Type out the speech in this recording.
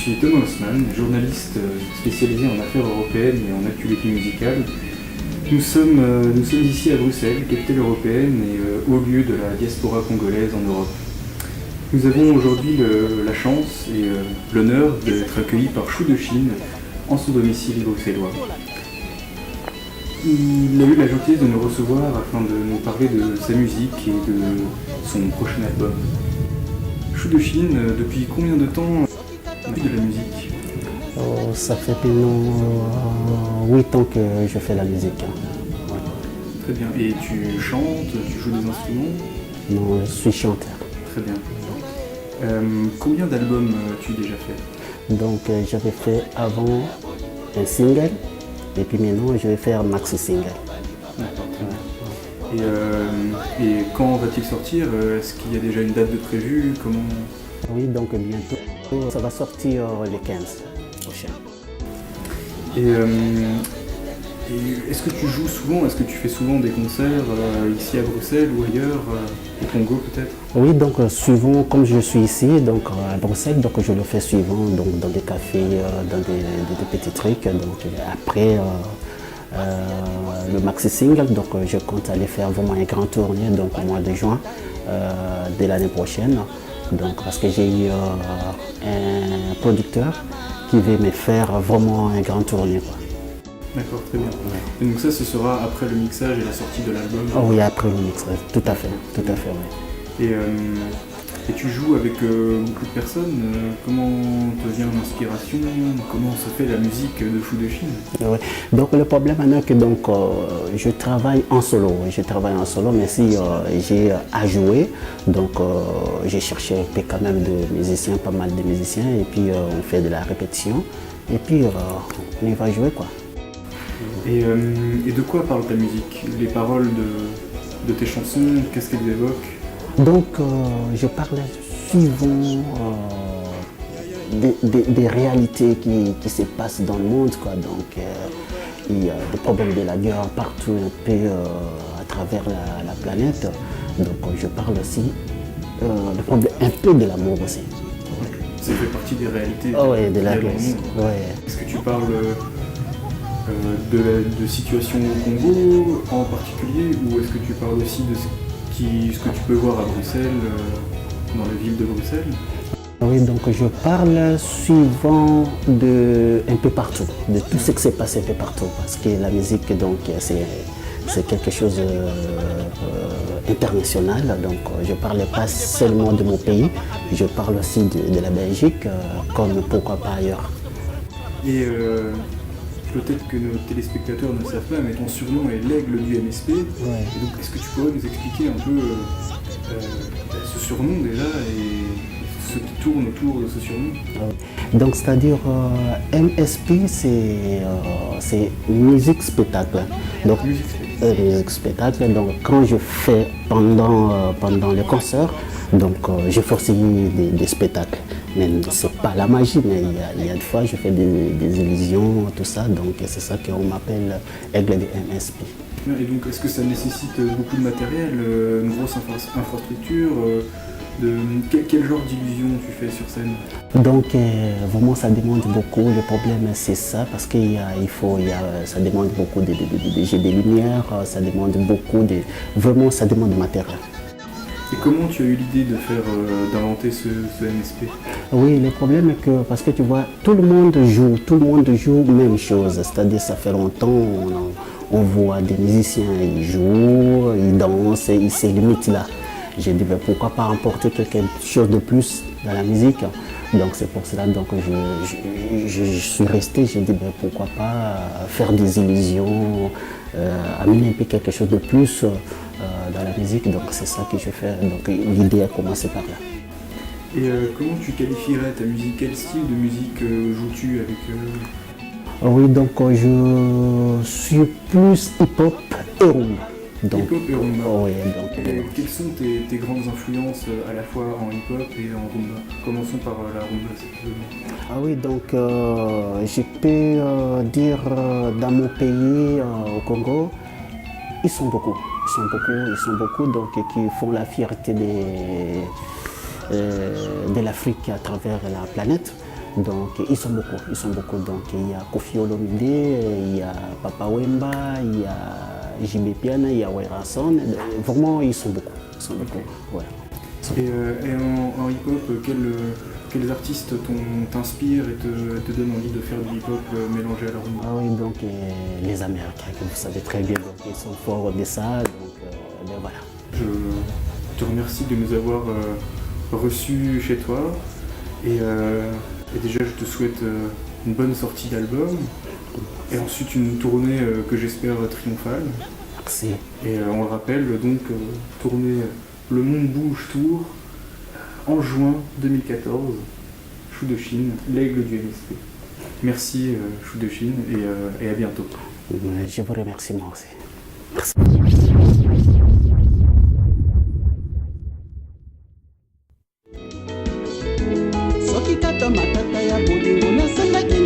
suis Thomas Haussmann, journaliste spécialisé en affaires européennes et en actualité musicale. Nous sommes ici à Bruxelles, capitale européenne et haut lieu de la diaspora congolaise en Europe. Nous avons aujourd'hui la chance et l'honneur d'être accueillis par Chou de Chine en son domicile bruxellois. Il a eu la gentillesse de nous recevoir afin de nous parler de sa musique et de son prochain album. Chou de Chine, depuis combien de temps fait de la musique? Ça fait maintenant 8 ans que je fais la musique. Ouais. Très bien. Et tu chantes, tu joues des instruments? Non, je suis chanteur. Très bien. Combien d'albums as-tu déjà fait? Donc j'avais fait avant un single et puis maintenant je vais faire maxi single. D'accord, très bien. Et quand va-t-il sortir? Est-ce qu'il y a déjà une date de prévue? Comment... Oui, donc bientôt ça va sortir le 15 prochain. Et est-ce que tu joues souvent? Est-ce que tu fais souvent des concerts ici à Bruxelles ou ailleurs, au Congo peut-être? Oui, donc souvent, comme je suis ici, donc à Bruxelles, donc je le fais souvent donc, dans des cafés, dans des petits trucs. Donc après le maxi single, donc je compte aller faire vraiment un grand tournée donc au mois de juin de l'année prochaine. Donc parce que j'ai eu un producteur qui veut me faire vraiment un grand tournée, quoi. D'accord, très bien. Et donc ça, ce sera après le mixage et la sortie de l'album? Oh oui, après le mixage, tout à fait, oui. Et tu joues avec beaucoup de personnes. Comment te vient l'inspiration? Comment se fait la musique de Chou de Chine? Oui. Donc le problème maintenant que donc, je travaille en solo, mais si j'ai à jouer, donc j'ai cherché quand même de musiciens, pas mal de musiciens, et puis on fait de la répétition, et puis on y va jouer, quoi. Et de quoi parle ta musique? Les paroles de tes chansons, qu'est-ce qu'elles évoquent? Donc je parle souvent des réalités qui se passent dans le monde, quoi. Donc il y a des problèmes de la guerre partout un peu à travers la planète. Donc je parle aussi un peu de l'amour aussi. Ça fait partie des réalités. Oh, oui, de la réalité. Ouais. Est-ce que tu parles de situation au Congo en particulier, ou est-ce que tu parles aussi de ce que tu peux voir à Bruxelles, dans la ville de Bruxelles? Oui, donc je parle souvent un peu partout, de tout ce qui s'est passé un peu partout, parce que la musique, donc, c'est quelque chose international. Donc je ne parle pas seulement de mon pays, je parle aussi de la Belgique, comme pourquoi pas ailleurs. Et peut-être que nos téléspectateurs ne savent pas, mais ton surnom est l'aigle du MSP. Ouais. Et donc, est-ce que tu pourrais nous expliquer un peu ce surnom déjà et ce qui tourne autour de ce surnom? Donc, c'est-à-dire MSP, c'est musique spectacle. Donc, musique spectacle. Donc, quand je fais pendant les concerts, donc je fais aussi des spectacles. Mais ce n'est pas la magie, mais il y a des fois je fais des illusions, tout ça, donc c'est ça qu'on m'appelle aigle de MSP. Et donc est-ce que ça nécessite beaucoup de matériel, une grosse infrastructure quel genre d'illusion tu fais sur scène? Donc vraiment ça demande beaucoup, le problème c'est ça, parce que ça demande beaucoup de jeux de lumière, ça demande beaucoup vraiment ça demande de matériel. Et comment tu as eu l'idée d'inventer ce MSP? Oui, le problème est que, parce que tu vois, tout le monde joue même chose. C'est-à-dire, ça fait longtemps, on voit des musiciens, ils jouent, ils dansent, ils se limitent là. J'ai dit, ben, pourquoi pas emporter quelque chose de plus dans la musique? Donc c'est pour cela que je suis resté, j'ai dit, ben, pourquoi pas faire des illusions, amener un peu quelque chose de plus dans la musique, donc c'est ça que je fais. Donc l'idée a commencé par là. Et comment tu qualifierais ta musique? Quel style de musique joues-tu avec Oui, donc je suis plus hip-hop et rumba. Hip-hop et rumba. Oui, donc, quelles sont tes grandes influences à la fois en hip-hop et en rumba? Commençons par la rumba, si tu veux. Ah oui, donc je peux dire dans mon pays, au Congo, ils sont beaucoup, donc qui font la fierté de l'Afrique à travers la planète. Donc ils sont beaucoup. Donc il y a Kofi Olomide, il y a Papa Wemba, il y a JB Piana, il y a Werason. Vraiment ils sont beaucoup. Ouais. Et en hip-hop, quels artistes t'inspirent et te donnent envie de faire du hip-hop mélangé à la rumba? Ah oui, donc les Américains, que vous savez très bien, donc, ils sont forts de ça, donc ben voilà. Je te remercie de nous avoir reçus chez toi et déjà je te souhaite une bonne sortie d'album et ensuite une tournée que j'espère triomphale. Merci. Et on le rappelle, donc tournée Le Monde Bouge Tour en juin 2014, Chou de Chine, l'aigle du MSP. Merci Chou de Chine et à bientôt. Je vous remercie moi aussi. Merci. Soki kata matata ya bolingo nasangaki